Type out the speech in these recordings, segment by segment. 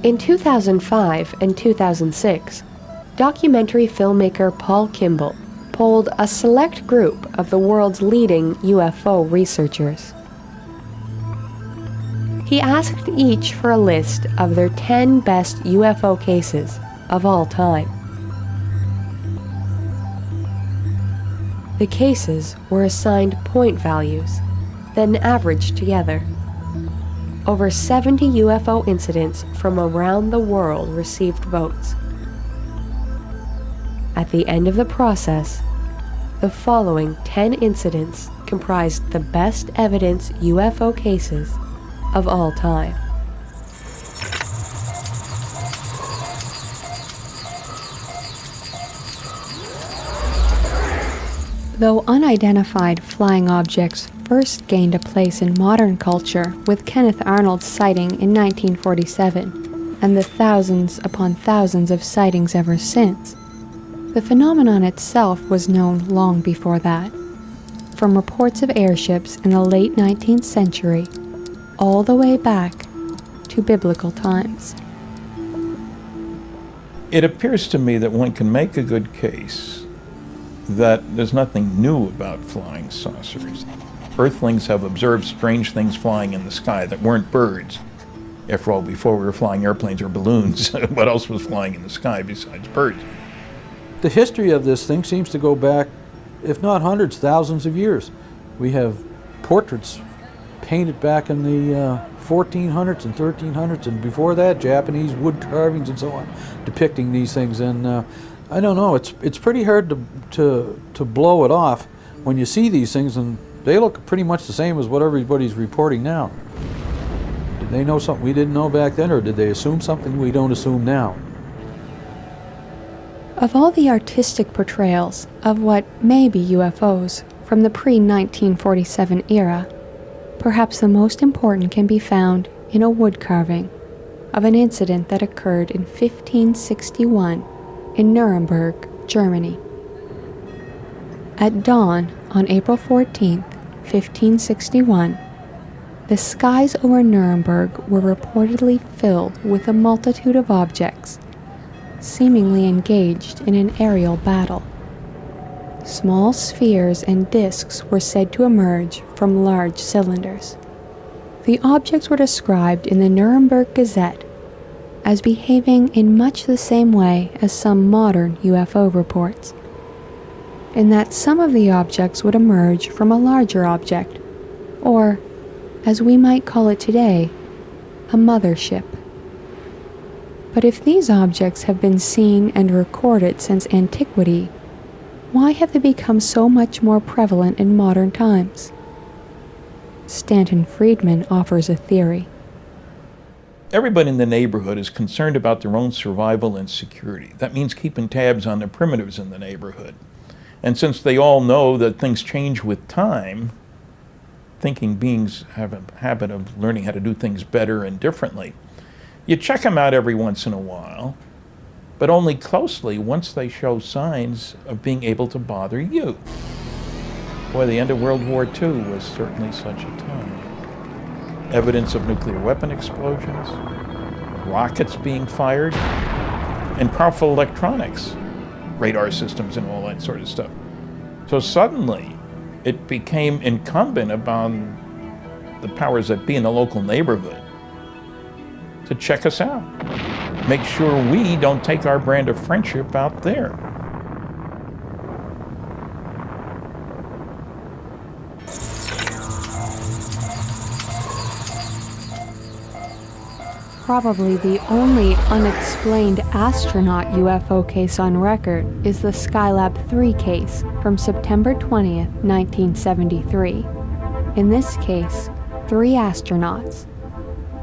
In 2005 and 2006, documentary filmmaker Paul Kimball polled a select group of the world's leading UFO researchers. He asked each for a list of their 10 best UFO cases of all time. The cases were assigned point values, then averaged together. Over 70 UFO incidents from around the world received votes. At the end of the process, the following 10 incidents comprised the best evidence UFO cases of all time. Though unidentified flying objects first gained a place in modern culture with Kenneth Arnold's sighting in 1947, and the thousands upon thousands of sightings ever since, the phenomenon itself was known long before that, from reports of airships in the late 19th century all the way back to biblical times. It appears to me that one can make a good case that there's nothing new about flying saucers. Earthlings have observed strange things flying in the sky that weren't birds. After all, before we were flying airplanes or balloons, what else was flying in the sky besides birds? The history of this thing seems to go back, if not hundreds, thousands of years. We have portraits painted back in the 1400s and 1300s, and before that, Japanese wood carvings and so on, depicting these things. And I don't know. It's pretty hard to blow it off when you see these things, and they look pretty much the same as what everybody's reporting now. Did they know something we didn't know back then, or did they assume something we don't assume now? Of all the artistic portrayals of what may be UFOs from the pre-1947 era, perhaps the most important can be found in a wood carving of an incident that occurred in 1561 in Nuremberg, Germany. At dawn on April 14, 1561, the skies over Nuremberg were reportedly filled with a multitude of objects, seemingly engaged in an aerial battle. Small spheres and disks were said to emerge from large cylinders. The objects were described in the Nuremberg Gazette as behaving in much the same way as some modern UFO reports, in that some of the objects would emerge from a larger object, or, as we might call it today, a mothership. But if these objects have been seen and recorded since antiquity, why have they become so much more prevalent in modern times? Stanton Friedman offers a theory. Everybody in the neighborhood is concerned about their own survival and security. That means keeping tabs on the primitives in the neighborhood. And since they all know that things change with time, thinking beings have a habit of learning how to do things better and differently. You check them out every once in a while, but only closely once they show signs of being able to bother you. Boy, the end of World War II was certainly such a time. Evidence of nuclear weapon explosions, rockets being fired, and powerful electronics, radar systems and all that sort of stuff. So suddenly, it became incumbent upon the powers that be in the local neighborhood to check us out. Make sure we don't take our brand of friendship out there. Probably the only unexplained astronaut UFO case on record is the Skylab 3 case from September 20th, 1973. In this case, 3 astronauts,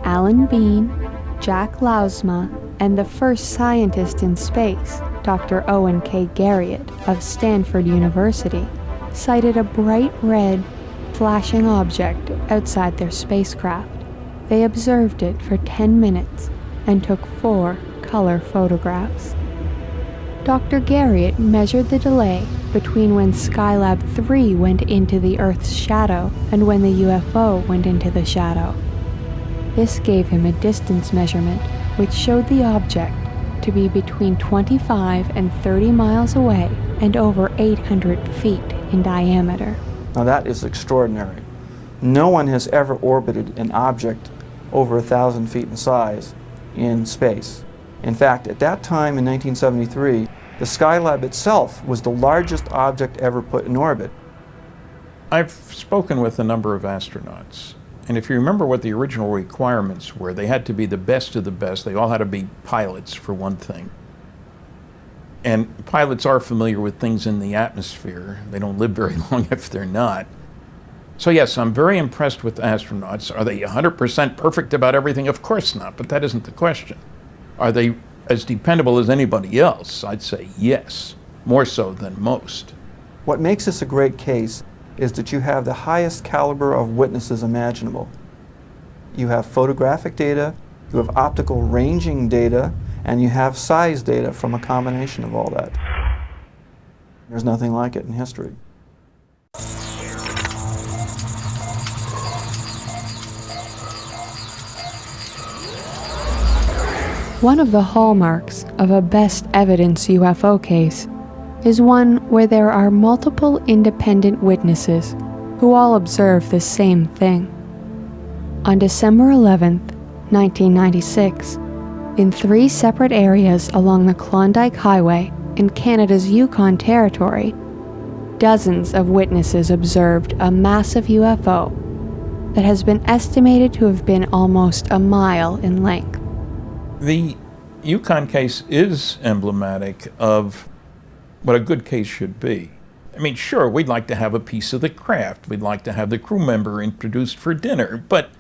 Alan Bean, Jack Lausma, and the first scientist in space, Dr. Owen K. Garriott of Stanford University, sighted a bright red, flashing object outside their spacecraft. They observed it for 10 minutes and took 4 color photographs. Dr. Garriott measured the delay between when Skylab 3 went into the Earth's shadow and when the UFO went into the shadow. This gave him a distance measurement which showed the object to be between 25 and 30 miles away and over 800 feet in diameter. Now that is extraordinary. No one has ever orbited an object over 1,000 feet in size in space. In fact, at that time in 1973, the Skylab itself was the largest object ever put in orbit. I've spoken with a number of astronauts, and if you remember what the original requirements were, they had to be the best of the best. They all had to be pilots, for one thing. And pilots are familiar with things in the atmosphere. They don't live very long if they're not. So yes, I'm very impressed with astronauts. Are they 100% perfect about everything? Of course not, but that isn't the question. Are they as dependable as anybody else? I'd say yes, more so than most. What makes this a great case is that you have the highest caliber of witnesses imaginable. You have photographic data, you have optical ranging data, and you have size data from a combination of all that. There's nothing like it in history. One of the hallmarks of a best evidence UFO case is one where there are multiple independent witnesses who all observe the same thing. On December 11, 1996, in 3 separate areas along the Klondike Highway in Canada's Yukon Territory, dozens of witnesses observed a massive UFO that has been estimated to have been almost a mile in length. The Yukon case is emblematic of what a good case should be. I mean, sure, we'd like to have a piece of the craft. We'd like to have the crew member introduced for dinner, but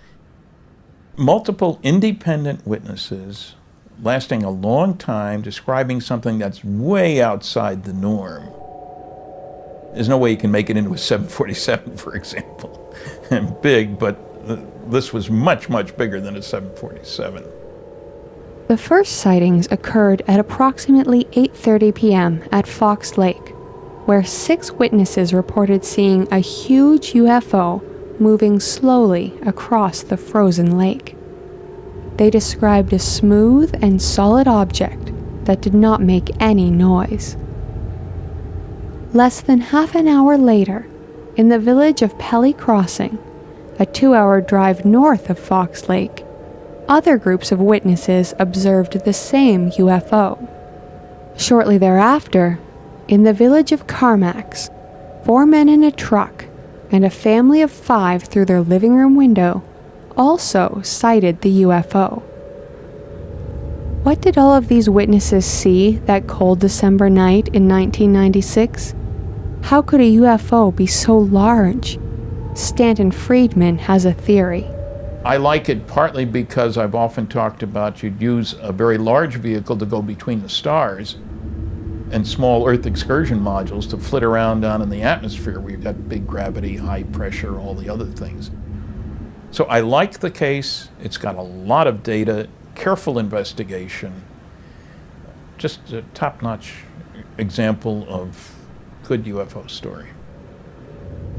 multiple independent witnesses lasting a long time describing something that's way outside the norm. There's no way you can make it into a 747, for example. And big, but this was much, much bigger than a 747. The first sightings occurred at approximately 8:30 p.m. at Fox Lake, where 6 witnesses reported seeing a huge UFO moving slowly across the frozen lake. They described a smooth and solid object that did not make any noise. Less than half an hour later, in the village of Pelly Crossing, a 2-hour drive north of Fox Lake, other groups of witnesses observed the same UFO. Shortly thereafter, in the village of Carmax, 4 men in a truck and a family of 5 through their living room window also sighted the UFO. What did all of these witnesses see that cold December night in 1996? How could a UFO be so large? Stanton Friedman has a theory. I like it partly because I've often talked about you'd use a very large vehicle to go between the stars and small Earth excursion modules to flit around down in the atmosphere where you've got big gravity, high pressure, all the other things. So I like the case. It's got a lot of data, careful investigation, just a top-notch example of good UFO story.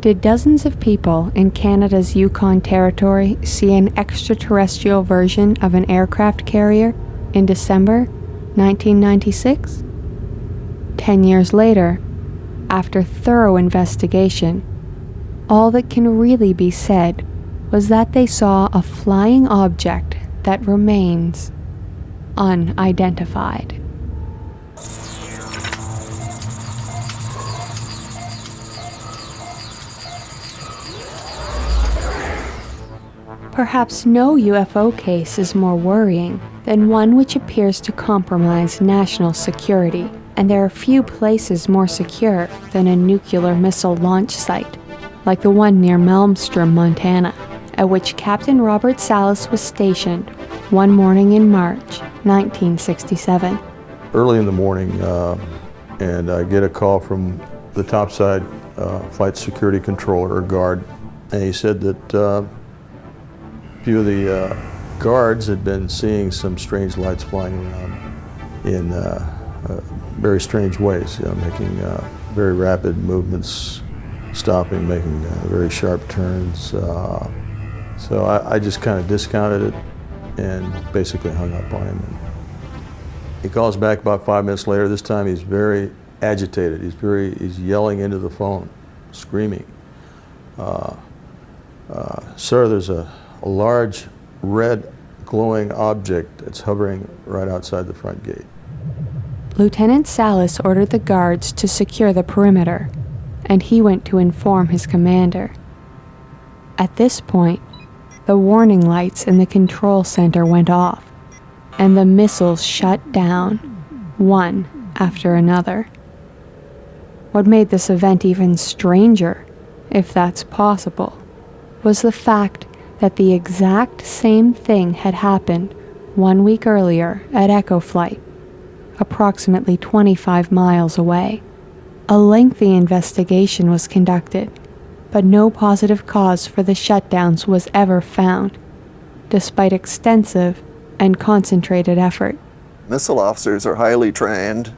Did dozens of people in Canada's Yukon Territory see an extraterrestrial version of an aircraft carrier in December 1996? 10 years later, after thorough investigation, all that can really be said was that they saw a flying object that remains unidentified. Perhaps no UFO case is more worrying than one which appears to compromise national security, and there are few places more secure than a nuclear missile launch site, like the one near Malmstrom, Montana, at which Captain Robert Salas was stationed one morning in March 1967. Early in the morning, and I get a call from the topside flight security controller or guard, and he said that a few of the guards had been seeing some strange lights flying around in very strange ways, making very rapid movements, stopping, making very sharp turns. So I just kind of discounted it and basically hung up on him. And he calls back about 5 minutes later. This time he's very agitated. He's yelling into the phone, screaming. Sir, there's a large red glowing object that's hovering right outside the front gate. Lieutenant Salas ordered the guards to secure the perimeter, and he went to inform his commander. At this point, the warning lights in the control center went off, and the missiles shut down, one after another. What made this event even stranger, if that's possible, was the fact that the exact same thing had happened 1 week earlier at Echo Flight, approximately 25 miles away. A lengthy investigation was conducted, but no positive cause for the shutdowns was ever found, despite extensive and concentrated effort. Missile officers are highly trained,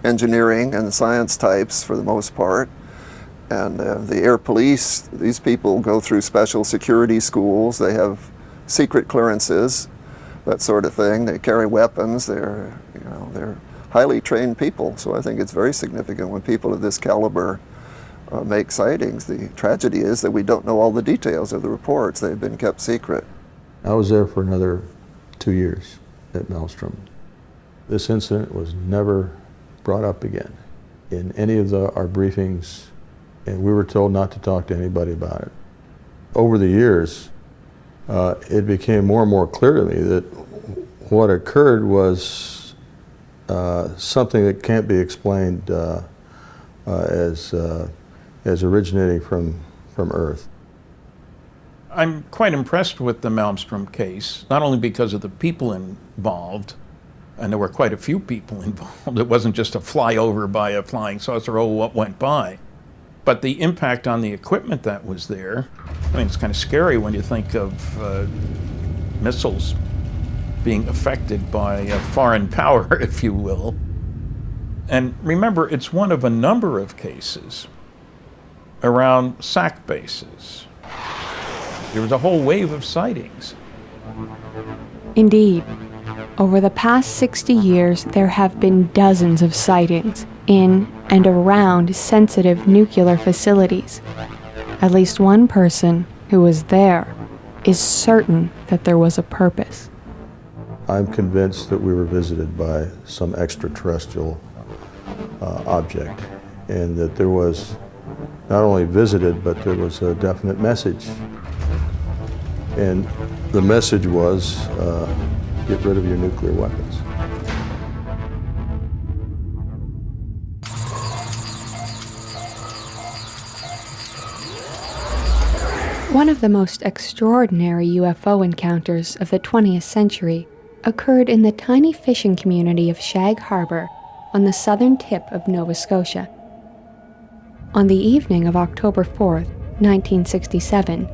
engineering and science types for the most part. And the air police, these people go through special security schools. They have secret clearances, that sort of thing. They carry weapons. They're highly trained people. So I think it's very significant when people of this caliber make sightings. The tragedy is that we don't know all the details of the reports. They've been kept secret. I was there for another 2 years at Maelstrom. This incident was never brought up again in any of our briefings, and we were told not to talk to anybody about it. Over the years, it became more and more clear to me that what occurred was something that can't be explained as originating from Earth. I'm quite impressed with the Malmstrom case, not only because of the people involved, and there were quite a few people involved. It wasn't just a flyover by a flying saucer, oh, what went by. But the impact on the equipment that was there, I mean, it's kind of scary when you think of missiles being affected by a foreign power, if you will. And remember, it's one of a number of cases around SAC bases. There was a whole wave of sightings. Indeed, over the past 60 years, there have been dozens of sightings in and around sensitive nuclear facilities. At least one person who was there is certain that there was a purpose. I'm convinced that we were visited by some extraterrestrial object, and that there was not only visited, but there was a definite message. And the message was, get rid of your nuclear weapons. One of the most extraordinary UFO encounters of the 20th century occurred in the tiny fishing community of Shag Harbor on the southern tip of Nova Scotia. On the evening of October 4th, 1967,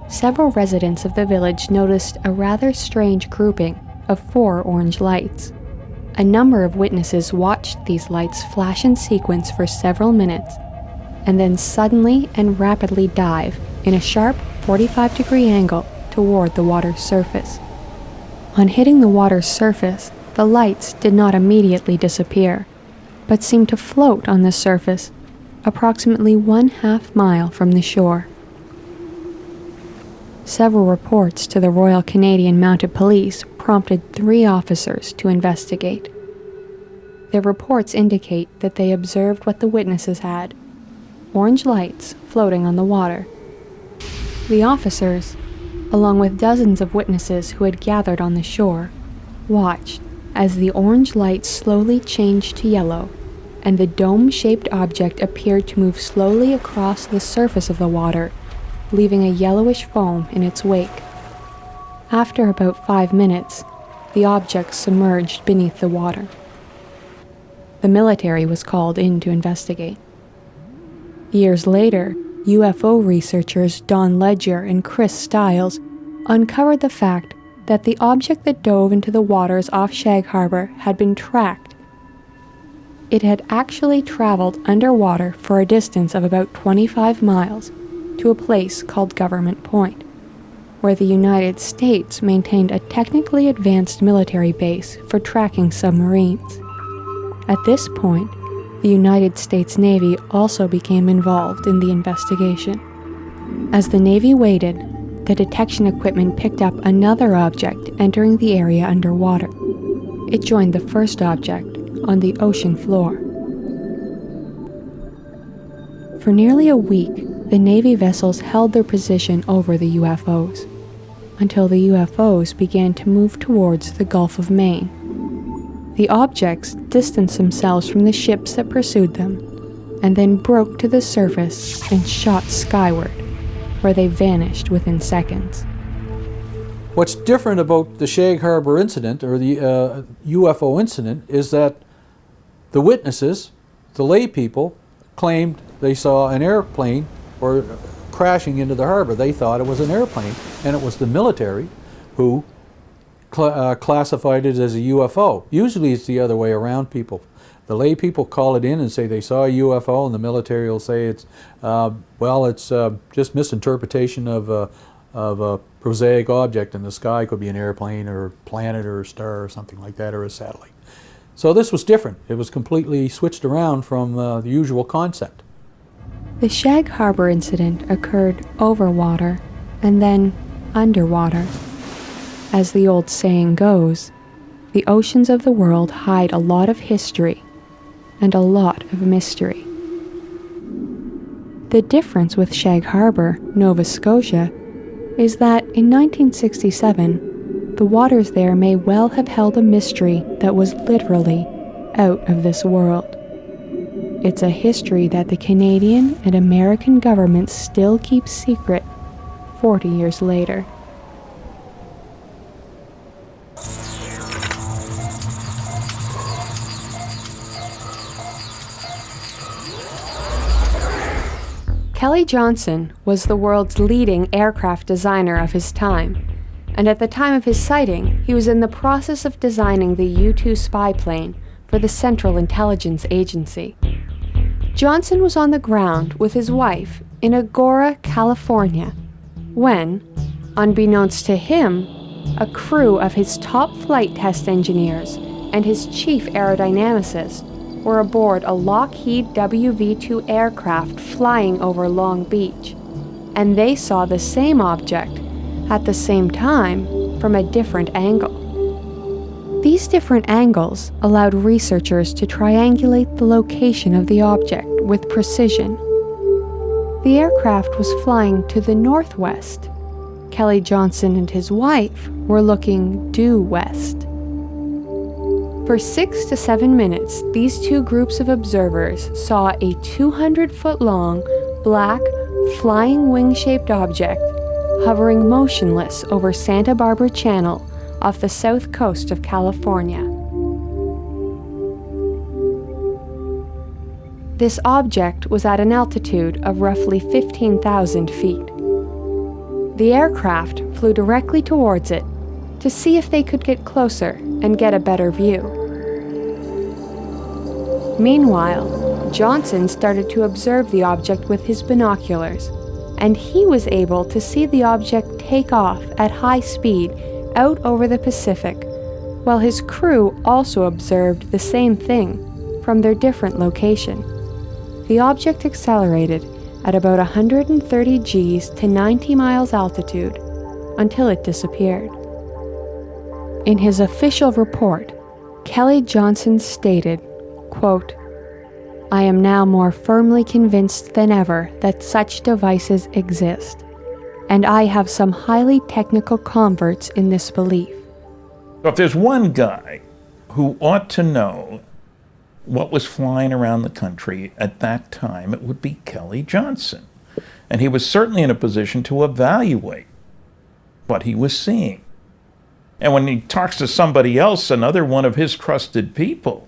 several residents of the village noticed a rather strange grouping of 4 orange lights. A number of witnesses watched these lights flash in sequence for several minutes, and then suddenly and rapidly dive in a sharp 45-degree angle toward the water's surface. On hitting the water's surface, the lights did not immediately disappear, but seemed to float on the surface approximately 1/2 mile from the shore. Several reports to the Royal Canadian Mounted Police prompted 3 officers to investigate. Their reports indicate that they observed what the witnesses had: orange lights floating on the water. The officers, along with dozens of witnesses who had gathered on the shore, watched as the orange light slowly changed to yellow, and the dome-shaped object appeared to move slowly across the surface of the water, leaving a yellowish foam in its wake. After about 5 minutes, the object submerged beneath the water. The military was called in to investigate. Years later, UFO researchers Don Ledger and Chris Stiles uncovered the fact that the object that dove into the waters off Shag Harbor had been tracked. It had actually traveled underwater for a distance of about 25 miles to a place called Government Point. where the United States maintained a technically advanced military base for tracking submarines. At this point, the United States Navy also became involved in the investigation. As the Navy waited, the detection equipment picked up another object entering the area underwater. It joined the first object on the ocean floor. For nearly a week, the Navy vessels held their position over the UFOs, until the UFOs began to move towards the Gulf of Maine. The objects distanced themselves from the ships that pursued them, and then broke to the surface and shot skyward, where they vanished within seconds. What's different about the Shag Harbor incident, or the UFO incident, is that the witnesses, the lay people, claimed they saw an airplane or crashing into the harbor. They thought it was an airplane, and it was the military who classified it as a UFO. Usually it's the other way around, people. The lay people call it in and say they saw a UFO, and the military will say it's just misinterpretation of a prosaic object in the sky. Could be an airplane or a planet or a star or something like that, or a satellite. So this was different. It was completely switched around from the usual concept. The Shag Harbor incident occurred over water and then underwater. As the old saying goes, the oceans of the world hide a lot of history and a lot of mystery. The difference with Shag Harbor, Nova Scotia, is that in 1967, the waters there may well have held a mystery that was literally out of this world. It's a history that the Canadian and American governments still keep secret 40 years later. Kelly Johnson was the world's leading aircraft designer of his time, and at the time of his sighting, he was in the process of designing the U-2 spy plane for the Central Intelligence Agency. Johnson was on the ground with his wife in Agoura, California, when, unbeknownst to him, a crew of his top flight test engineers and his chief aerodynamicist were aboard a Lockheed WV-2 aircraft flying over Long Beach, and they saw the same object at the same time from a different angle. These different angles allowed researchers to triangulate the location of the object with precision. The aircraft was flying to the northwest. Kelly Johnson and his wife were looking due west. For 6 to 7 minutes, these two groups of observers saw a 200-foot-long, black, flying wing-shaped object hovering motionless over Santa Barbara Channel off the south coast of California. This object was at an altitude of roughly 15,000 feet. The aircraft flew directly towards it to see if they could get closer and get a better view. Meanwhile, Johnson started to observe the object with his binoculars, and he was able to see the object take off at high speed out over the Pacific, while his crew also observed the same thing from their different location. The object accelerated at about 130 Gs to 90 miles altitude until it disappeared. In his official report, Kelly Johnson stated, quote, "I am now more firmly convinced than ever that such devices exist, and I have some highly technical converts in this belief." So if there's one guy who ought to know what was flying around the country at that time, it would be Kelly Johnson. And he was certainly in a position to evaluate what he was seeing. And when he talks to somebody else, another one of his trusted people,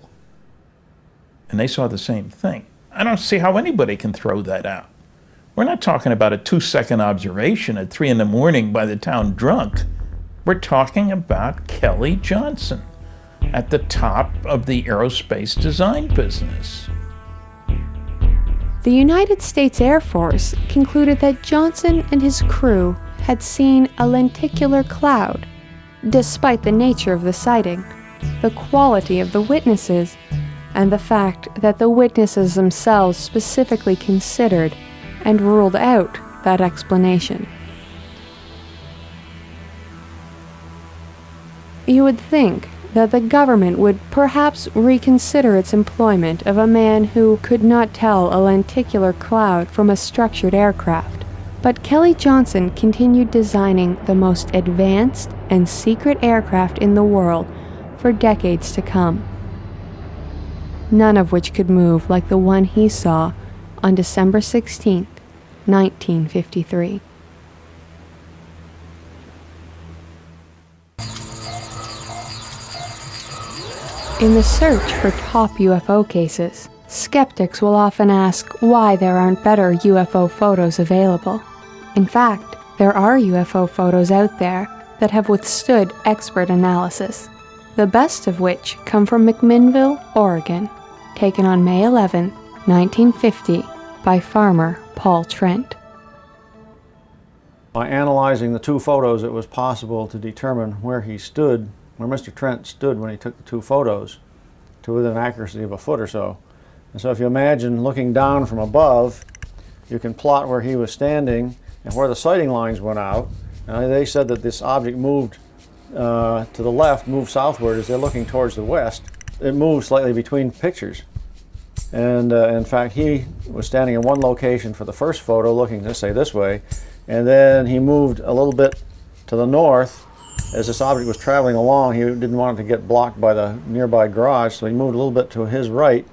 and they saw the same thing, I don't see how anybody can throw that out. We're not talking about a 2-second observation at 3 a.m. by the town drunk. We're talking about Kelly Johnson at the top of the aerospace design business. The United States Air Force concluded that Johnson and his crew had seen a lenticular cloud. Despite the nature of the sighting, the quality of the witnesses, and the fact that the witnesses themselves specifically considered and ruled out that explanation. You would think that the government would perhaps reconsider its employment of a man who could not tell a lenticular cloud from a structured aircraft, but Kelly Johnson continued designing the most advanced and secret aircraft in the world for decades to come, none of which could move like the one he saw on December 16, 1953. In the search for top UFO cases, skeptics will often ask why there aren't better UFO photos available. In fact, there are UFO photos out there that have withstood expert analysis, the best of which come from McMinnville, Oregon, taken on May 11, 1950, by farmer Paul Trent. By analyzing the two photos, it was possible to determine where Mr. Trent stood when he took the two photos, to within an accuracy of a foot or so. And so if you imagine looking down from above, you can plot where he was standing and where the sighting lines went out. Now, they said that this object moved to the left, moved southward as they're looking towards the west. It moved slightly between pictures. And in fact, he was standing in one location for the first photo, looking, let's say, this way, and then he moved a little bit to the north. As this object was traveling along, he didn't want it to get blocked by the nearby garage, so he moved a little bit to his right,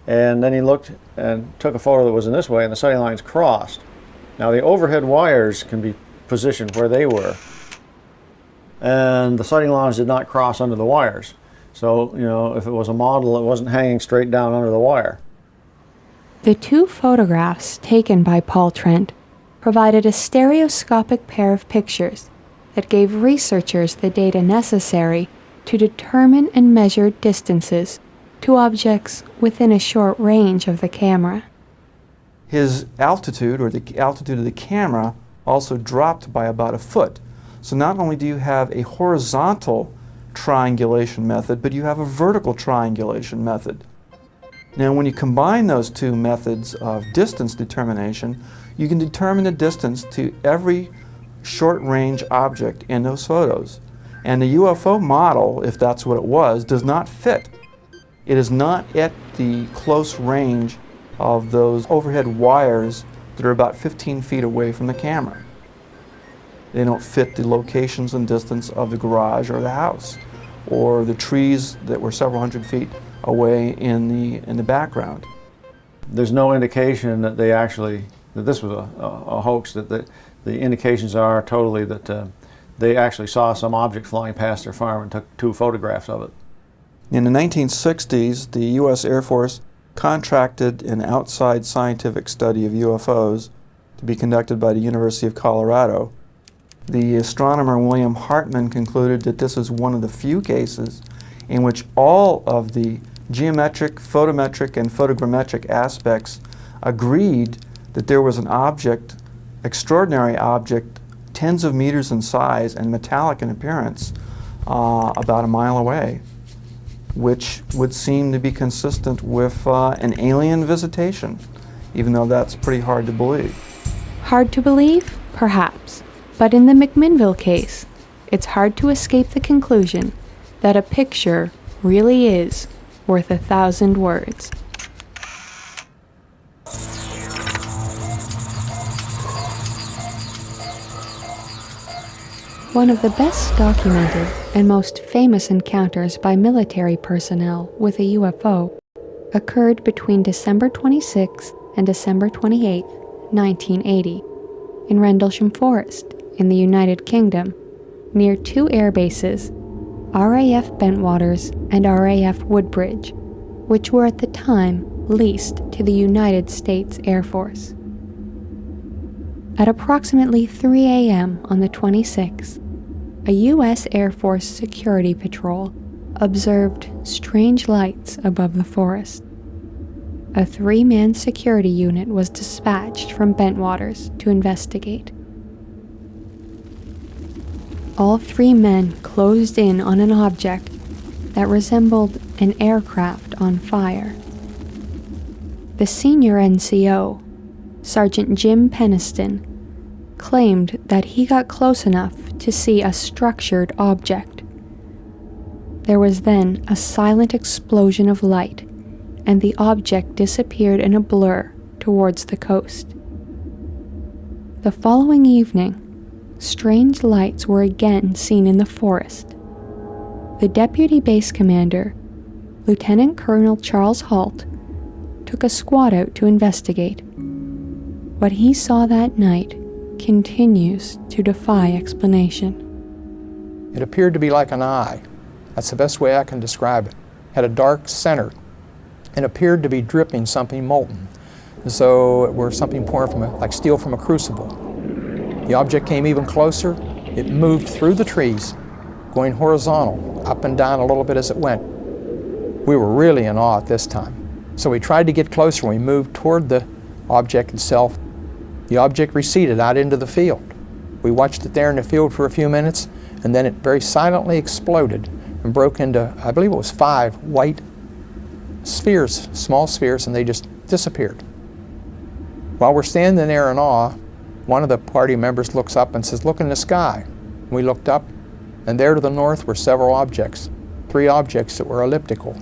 and then he looked and took a photo that was in this way, and the sighting lines crossed. Now, the overhead wires can be positioned where they were, and the sighting lines did not cross under the wires. So, if it was a model, it wasn't hanging straight down under the wire. The two photographs taken by Paul Trent provided a stereoscopic pair of pictures that gave researchers the data necessary to determine and measure distances to objects within a short range of the camera. His altitude, or the altitude of the camera, also dropped by about a foot. So not only do you have a horizontal triangulation method, but you have a vertical triangulation method. Now, when you combine those two methods of distance determination, you can determine the distance to every short-range object in those photos. And the UFO model, if that's what it was, does not fit. It is not at the close range of those overhead wires that are about 15 feet away from the camera. They don't fit the locations and distance of the garage or the house, or the trees that were several hundred feet away in the background. There's no indication that that this was a hoax, that the indications are totally that they actually saw some object flying past their farm and took two photographs of it. In the 1960s, the U.S. Air Force contracted an outside scientific study of UFOs to be conducted by the University of Colorado. The astronomer William Hartman concluded that this is one of the few cases in which all of the geometric, photometric, and photogrammetric aspects agreed that there was an object, extraordinary object, tens of meters in size and metallic in appearance, about a mile away, which would seem to be consistent with an alien visitation, even though that's pretty hard to believe. Hard to believe? Perhaps. But in the McMinnville case, it's hard to escape the conclusion that a picture really is worth 1,000 words. One of the best documented and most famous encounters by military personnel with a UFO occurred between December 26 and December 28, 1980, in Rendlesham Forest in the United Kingdom, near two air bases, RAF Bentwaters and RAF Woodbridge, which were at the time leased to the United States Air Force. At approximately 3 a.m. on the 26th, a U.S. Air Force security patrol observed strange lights above the forest. A 3-man security unit was dispatched from Bentwaters to investigate. all three men closed in on an object that resembled an aircraft on fire. The senior NCO, Sergeant Jim Peniston, claimed that he got close enough to see a structured object. There was then a silent explosion of light, and the object disappeared in a blur towards the coast. The following evening, strange lights were again seen in the forest. The deputy base commander, Lieutenant Colonel Charles Halt, took a squad out to investigate. What he saw that night continues to defy explanation. It appeared to be like an eye. That's the best way I can describe it. Had a dark center and appeared to be dripping something molten, as though it were something pouring from like steel from a crucible. The object came even closer. It moved through the trees, going horizontal, up and down a little bit as it went. We were really in awe at this time. So we tried to get closer. We moved toward the object itself. The object receded out into the field. We watched it there in the field for a few minutes, and then it very silently exploded and broke into, I believe it was 5 white spheres, small spheres, and they just disappeared. While we're standing there in awe, one of the party members looks up and says, "Look in the sky." We looked up, and there to the north were several objects, 3 objects that were elliptical,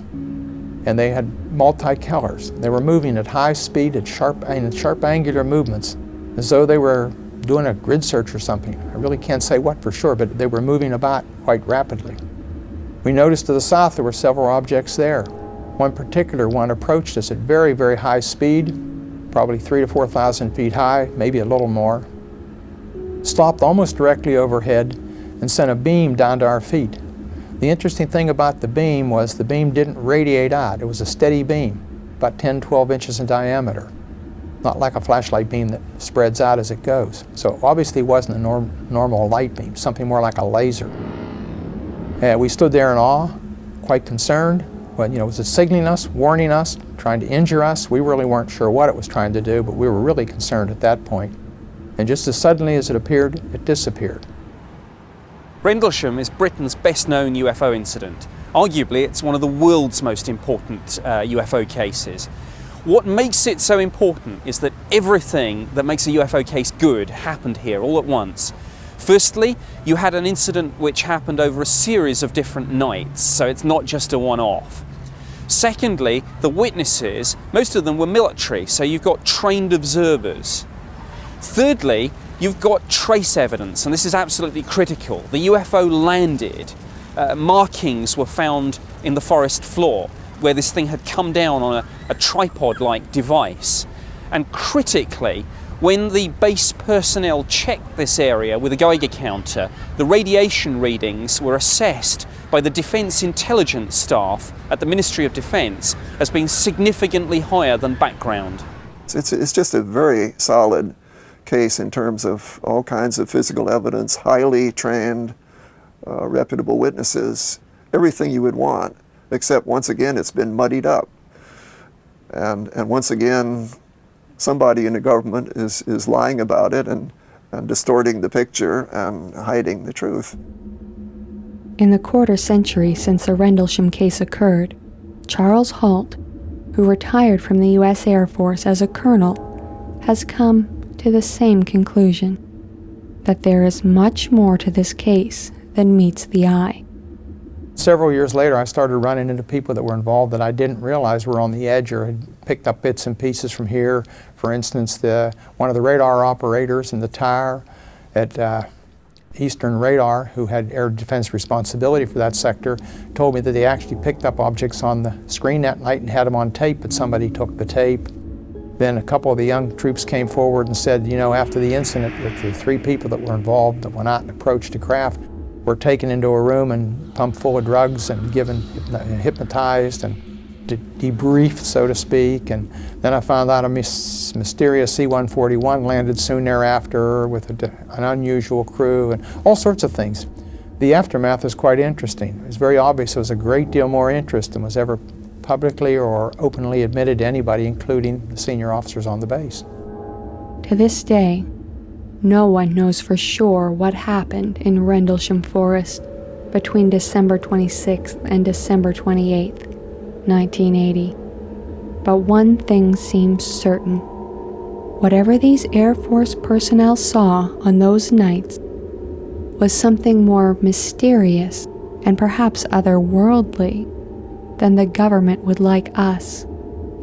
and they had multi-colors. They were moving at high speed, at sharp angular movements, as though they were doing a grid search or something. I really can't say what for sure, but they were moving about quite rapidly. We noticed to the south there were several objects there. One particular one approached us at very, very high speed, probably 3,000 to 4,000 feet high, maybe a little more. Stopped almost directly overhead and sent a beam down to our feet. The interesting thing about the beam was the beam didn't radiate out. It was a steady beam, about 10, 12 inches in diameter. Not like a flashlight beam that spreads out as it goes. So it obviously wasn't a normal light beam, something more like a laser. We stood there in awe, quite concerned. Well, was it signaling us, warning us, trying to injure us? We really weren't sure what it was trying to do, but we were really concerned at that point. And just as suddenly as it appeared, it disappeared. Rendlesham is Britain's best-known UFO incident. Arguably, it's one of the world's most important UFO cases. What makes it so important is that everything that makes a UFO case good happened here all at once. Firstly, you had an incident which happened over a series of different nights, so it's not just a one-off. Secondly, the witnesses, most of them were military, so you've got trained observers. Thirdly, you've got trace evidence, and this is absolutely critical. The UFO landed. Markings were found in the forest floor where this thing had come down on a tripod-like device. And critically, when the base personnel checked this area with a Geiger counter, the radiation readings were assessed by the Defence Intelligence staff at the Ministry of Defence as being significantly higher than background. It's just a very solid case in terms of all kinds of physical evidence, highly trained, reputable witnesses, everything you would want, except once again it's been muddied up. And once again, somebody in the government is lying about it and distorting the picture and hiding the truth. In the quarter century since the Rendlesham case occurred, Charles Halt, who retired from the U.S. Air Force as a colonel, has come to the same conclusion, that there is much more to this case than meets the eye. Several years later, I started running into people that were involved that I didn't realize were on the edge or had picked up bits and pieces from here. For instance, one of the radar operators in the tower at Eastern Radar, who had air defense responsibility for that sector, told me that they actually picked up objects on the screen that night and had them on tape, but somebody took the tape. Then a couple of the young troops came forward and said, after the incident, that the 3 people that were involved that went out and approached the craft were taken into a room and pumped full of drugs and hypnotized and debriefed, so to speak. And then I found out a mysterious C-141 landed soon thereafter with an unusual crew and all sorts of things. The aftermath is quite interesting. It was very obvious there was a great deal more interest than was ever publicly or openly admitted to anybody, including the senior officers on the base. To this day, No one knows for sure what happened in Rendlesham Forest between December 26th and December 28th, 1980. But one thing seems certain. Whatever these Air Force personnel saw on those nights was something more mysterious and perhaps otherworldly than the government would like us,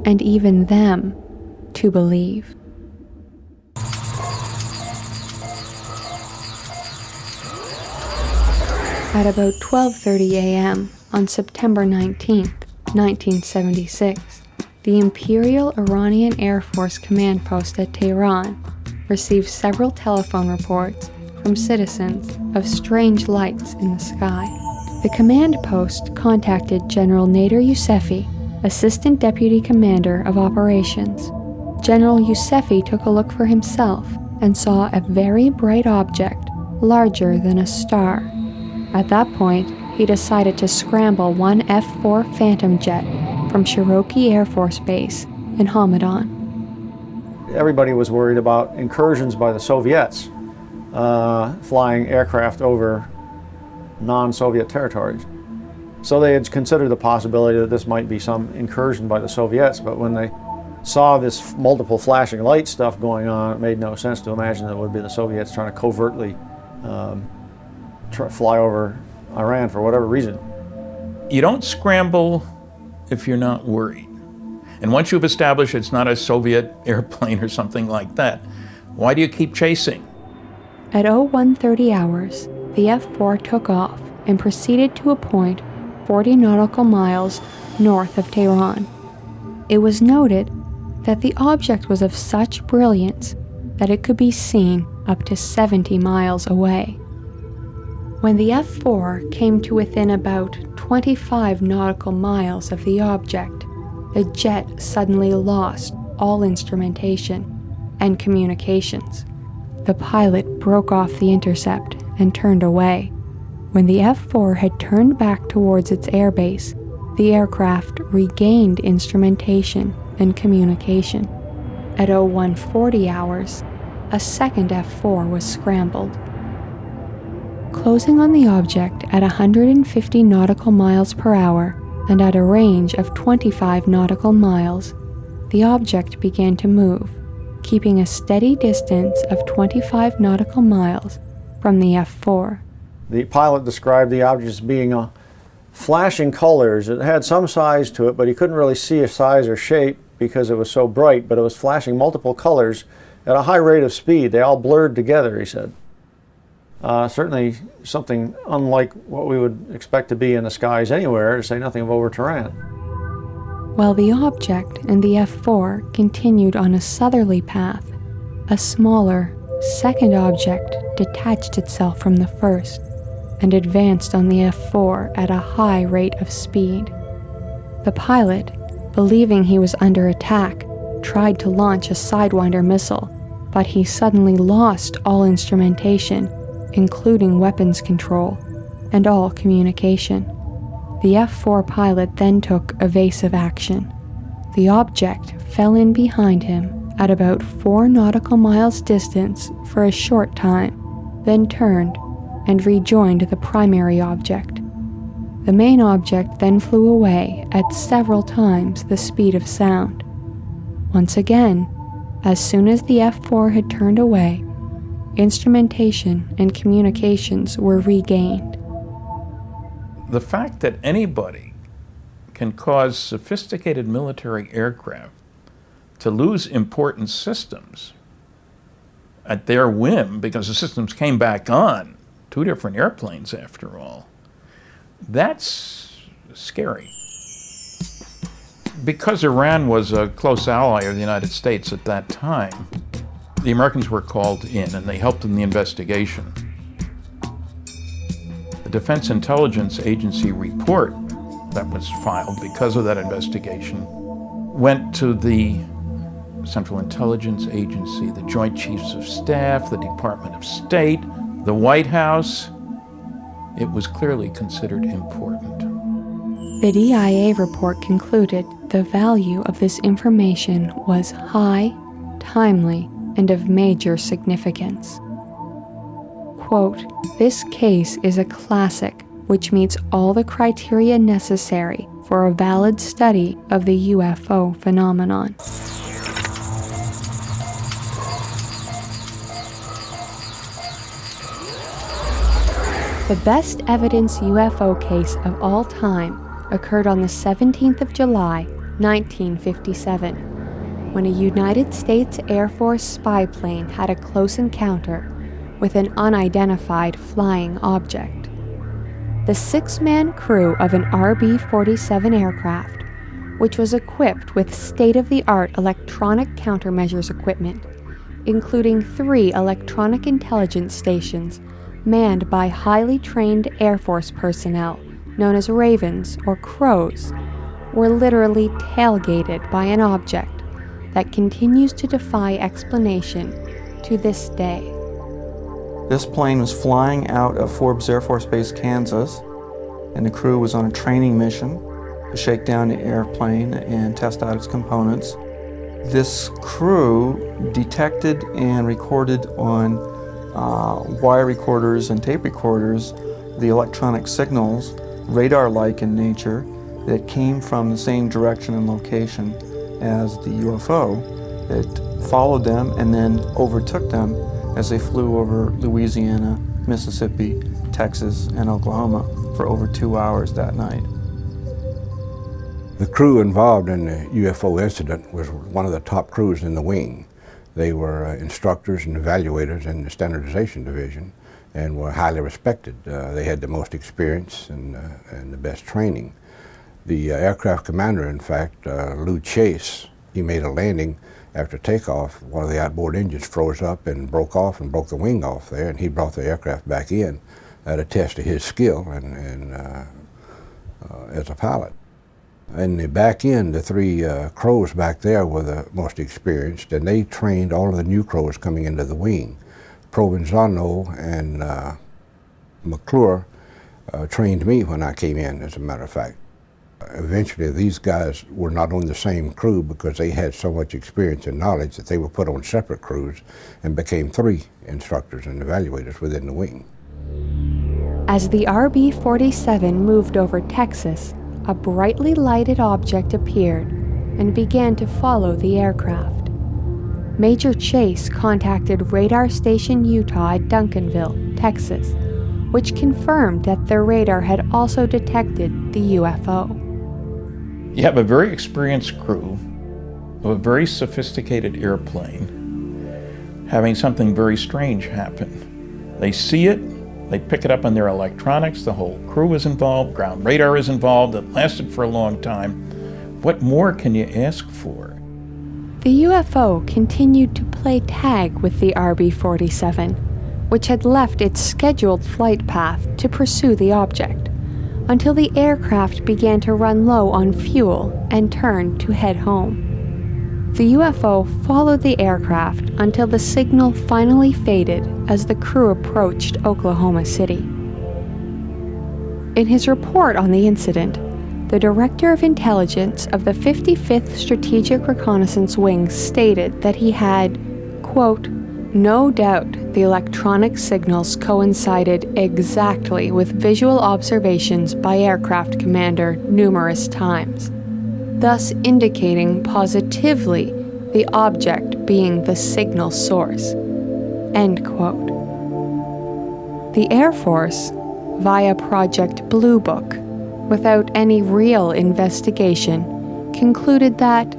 and even them, to believe. At about 12:30 a.m. on September 19th, 1976, the Imperial Iranian Air Force command post at Tehran received several telephone reports from citizens of strange lights in the sky. The command post contacted General Nader Yousefi, Assistant Deputy Commander of Operations. General Yousefi took a look for himself and saw a very bright object, larger than a star. At that point, he decided to scramble one F-4 Phantom jet from Cherokee Air Force Base in Hamadan. Everybody was worried about incursions by the Soviets, flying aircraft over non-Soviet territories. So they had considered the possibility that this might be some incursion by the Soviets, but when they saw this multiple flashing light stuff going on, it made no sense to imagine that it would be the Soviets trying to covertly fly over Iran for whatever reason. You don't scramble if you're not worried. And once you've established it's not a Soviet airplane or something like that, why do you keep chasing? At 01:30 hours, the F-4 took off and proceeded to a point 40 nautical miles north of Tehran. It was noted that the object was of such brilliance that it could be seen up to 70 miles away. When the F-4 came to within about 25 nautical miles of the object, the jet suddenly lost all instrumentation and communications. The pilot broke off the intercept and turned away. When the F-4 had turned back towards its airbase, the aircraft regained instrumentation and communication. At 01:40 hours, a second F-4 was scrambled. Closing on the object at 150 nautical miles per hour and at a range of 25 nautical miles, the object began to move, keeping a steady distance of 25 nautical miles from the F-4. The pilot described the object as being flashing colors. It had some size to it, but he couldn't really see a size or shape because it was so bright, but it was flashing multiple colors at a high rate of speed. They all blurred together, he said. Certainly something unlike what we would expect to be in the skies anywhere, to say nothing of over Tehran. While the object and the F-4 continued on a southerly path, a smaller, second object detached itself from the first and advanced on the F-4 at a high rate of speed. The pilot, believing he was under attack, tried to launch a Sidewinder missile, but he suddenly lost all instrumentation, including weapons control, and all communication. The F-4 pilot then took evasive action. The object fell in behind him at about 4 nautical miles distance for a short time, then turned and rejoined the primary object. The main object then flew away at several times the speed of sound. Once again, as soon as the F-4 had turned away, instrumentation and communications were regained. The fact that anybody can cause sophisticated military aircraft to lose important systems at their whim, because the systems came back on, 2 different airplanes after all, that's scary. Because Iran was a close ally of the United States at that time, the Americans were called in and they helped in the investigation. The Defense Intelligence Agency report that was filed because of that investigation went to the Central Intelligence Agency, the Joint Chiefs of Staff, the Department of State, the White House. It was clearly considered important. The DIA report concluded the value of this information was high, timely, and of major significance. quote, "This case is a classic which meets all the criteria necessary for a valid study of the UFO phenomenon." The best evidence UFO case of all time occurred on the 17th of July, 1957, when a United States Air Force spy plane had a close encounter with an unidentified flying object. The 6-man crew of an RB-47 aircraft, which was equipped with state-of-the-art electronic countermeasures equipment, including 3 electronic intelligence stations manned by highly trained Air Force personnel known as Ravens or Crows, were literally tailgated by an object that continues to defy explanation to this day. This plane was flying out of Forbes Air Force Base, Kansas, and the crew was on a training mission to shake down the airplane and test out its components. This crew detected and recorded on wire recorders and tape recorders the electronic signals, radar-like in nature, that came from the same direction and location as the UFO. It followed them and then overtook them as they flew over Louisiana, Mississippi, Texas, and Oklahoma for over 2 hours that night. The crew involved in the UFO incident was one of the top crews in the wing. They were instructors and evaluators in the standardization division and were highly respected. They had the most experience and the best training. The aircraft commander, in fact, Lou Chase, he made a landing after takeoff. One of the outboard engines froze up and broke off and broke the wing off there, and he brought the aircraft back in to test his skill and as a pilot. In the back end, the 3 crows back there were the most experienced, and they trained all of the new crows coming into the wing. Provenzano and McClure trained me when I came in, as a matter of fact. Eventually, these guys were not on the same crew because they had so much experience and knowledge that they were put on separate crews and became 3 instructors and evaluators within the wing. As the RB-47 moved over Texas, a brightly lighted object appeared and began to follow the aircraft. Major Chase contacted Radar Station Utah at Duncanville, Texas, which confirmed that their radar had also detected the UFO. You have a very experienced crew of a very sophisticated airplane having something very strange happen. They see it, they pick it up on their electronics, the whole crew is involved, ground radar is involved, it lasted for a long time. What more can you ask for? The UFO continued to play tag with the RB-47, which had left its scheduled flight path to pursue the object, until the aircraft began to run low on fuel and turned to head home. The UFO followed the aircraft until the signal finally faded as the crew approached Oklahoma City. In his report on the incident, the Director of Intelligence of the 55th Strategic Reconnaissance Wing stated that he had, quote, "No doubt the electronic signals coincided exactly with visual observations by aircraft commander numerous times, thus indicating positively the object being the signal source." End quote. The Air Force, via Project Blue Book, without any real investigation, concluded that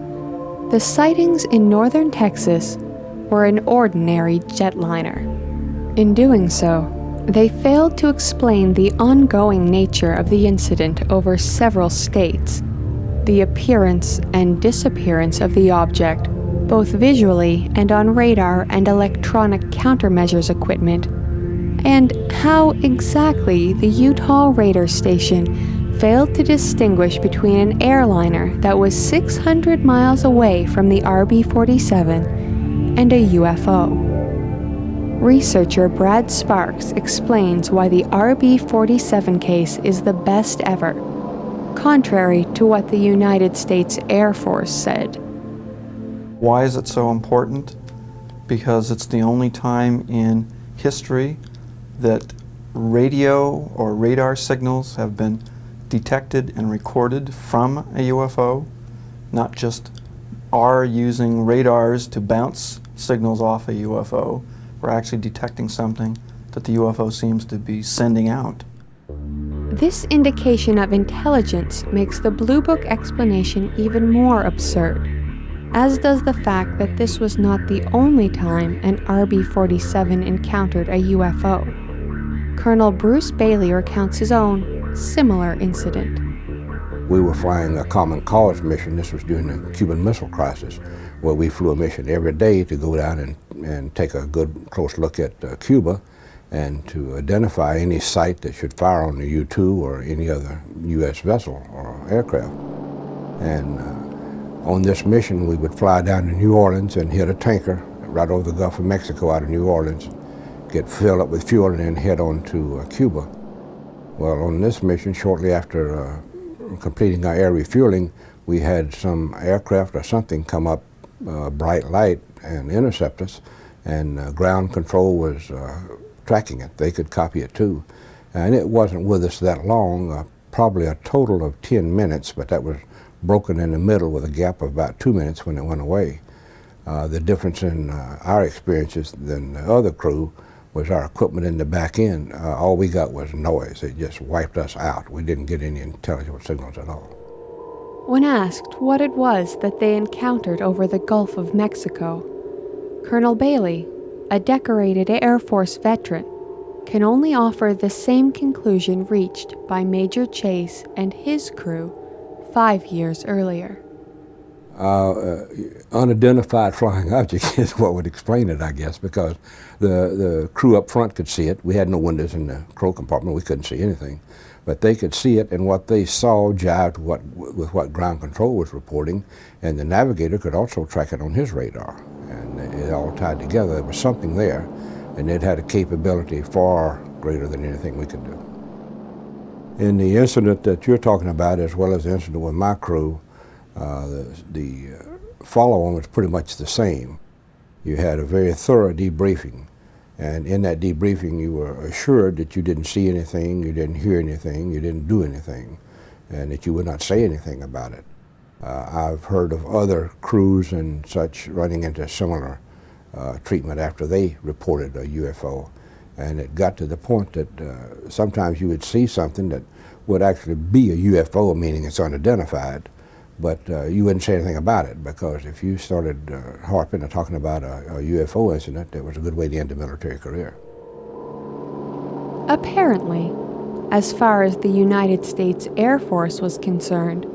the sightings in northern Texas were an ordinary jetliner. In doing so, they failed to explain the ongoing nature of the incident over several states, the appearance and disappearance of the object, both visually and on radar and electronic countermeasures equipment, and how exactly the Utah radar station failed to distinguish between an airliner that was 600 miles away from the RB-47 and a UFO. Researcher Brad Sparks explains why the RB-47 case is the best ever, contrary to what the United States Air Force said. Why is it so important? Because it's the only time in history that radio or radar signals have been detected and recorded from a UFO, not just are using radars to bounce signals off a UFO. We're actually detecting something that the UFO seems to be sending out. This indication of intelligence makes the Blue Book explanation even more absurd, as does the fact that this was not the only time an RB-47 encountered a UFO. Colonel Bruce Bailey recounts his own similar incident. We were flying a Common Cause mission. This was during the Cuban Missile Crisis, where we flew a mission every day to go down and take a good close look at Cuba and to identify any site that should fire on the U-2 or any other U.S. vessel or aircraft. And on this mission, we would fly down to New Orleans and hit a tanker right over the Gulf of Mexico out of New Orleans, get filled up with fuel, and then head on to Cuba. Well, on this mission, shortly after completing our air refueling, we had some aircraft or something come up, bright light, and intercept us, and ground control was tracking it. They could copy it too. And it wasn't with us that long, probably a total of 10 minutes, but that was broken in the middle with a gap of about 2 minutes when it went away. The difference in our experiences than the other crew was our equipment in the back end. All we got was noise. It just wiped us out. We didn't get any intelligible signals at all. When asked what it was that they encountered over the Gulf of Mexico, Colonel Bailey, a decorated Air Force veteran, can only offer the same conclusion reached by Major Chase and his crew 5 years earlier. Unidentified flying object is what would explain it, I guess, because the crew up front could see it. We had no windows in the control compartment. We couldn't see anything. But they could see it, and what they saw jived with what ground control was reporting, and the navigator could also track it on his radar. And it all tied together. There was something there, and it had a capability far greater than anything we could do. In the incident that you're talking about, as well as the incident with my crew, the follow-on was pretty much the same. You had a very thorough debriefing, and in that debriefing you were assured that you didn't see anything, you didn't hear anything, you didn't do anything, and that you would not say anything about it. I've heard of other crews and such running into similar treatment after they reported a UFO, and it got to the point that sometimes you would see something that would actually be a UFO, meaning it's unidentified, but you wouldn't say anything about it, because if you started harping or talking about a UFO incident, that was a good way to end a military career. Apparently, as far as the United States Air Force was concerned,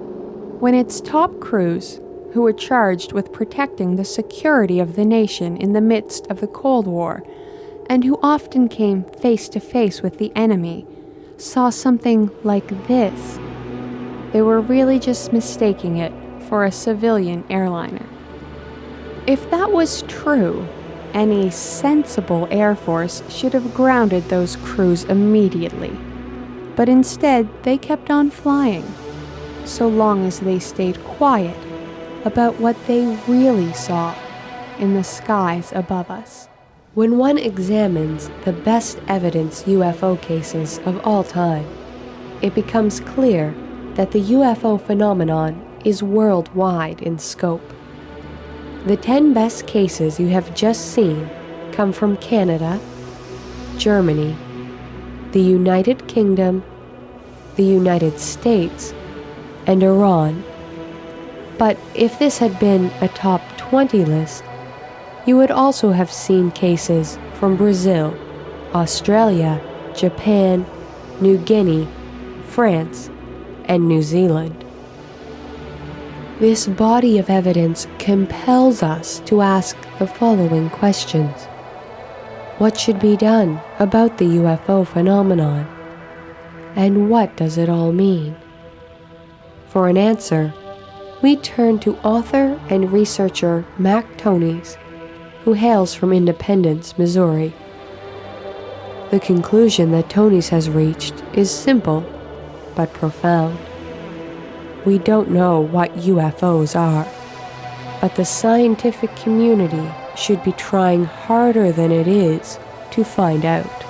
when its top crews, who were charged with protecting the security of the nation in the midst of the Cold War, and who often came face to face with the enemy, saw something like this, they were really just mistaking it for a civilian airliner. If that was true, any sensible Air Force should have grounded those crews immediately. But instead, they kept on flying, so long as they stayed quiet about what they really saw in the skies above us. When one examines the best evidence UFO cases of all time, it becomes clear that the UFO phenomenon is worldwide in scope. The 10 best cases you have just seen come from Canada, Germany, the United Kingdom, the United States, and Iran. But if this had been a top 20 list, you would also have seen cases from Brazil, Australia, Japan, New Guinea, France, and New Zealand. This body of evidence compels us to ask the following questions. What should be done about the UFO phenomenon? And what does it all mean? For an answer, we turn to author and researcher Mac Tonnies, who hails from Independence, Missouri. The conclusion that Tonnies has reached is simple but profound. We don't know what UFOs are, but the scientific community should be trying harder than it is to find out.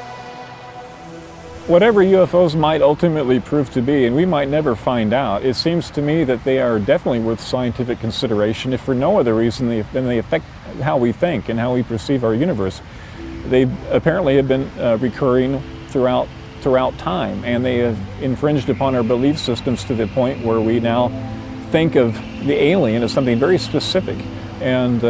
whatever UFOs might ultimately prove to be, and we might never find out, it seems to me that they are definitely worth scientific consideration, if for no other reason than they affect how we think and how we perceive our universe. They apparently have been recurring throughout time, and they have infringed upon our belief systems to the point where we now think of the alien as something very specific. And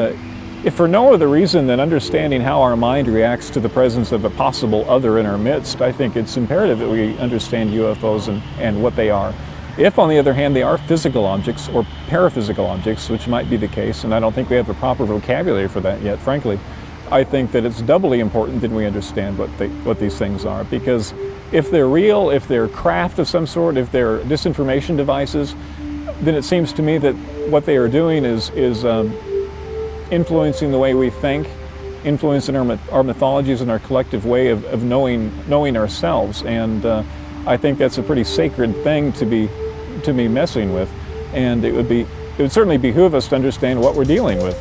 if for no other reason than understanding how our mind reacts to the presence of a possible other in our midst, I think it's imperative that we understand UFOs and what they are. If, on the other hand, they are physical objects or paraphysical objects, which might be the case, and I don't think we have a proper vocabulary for that yet, frankly, I think that it's doubly important that we understand what these things are, because if they're real, if they're craft of some sort, if they're disinformation devices, then it seems to me that what they are doing is influencing the way we think, influencing our mythologies and our collective way of knowing ourselves. And I think that's a pretty sacred thing to be messing with. And it would certainly behoove us to understand what we're dealing with.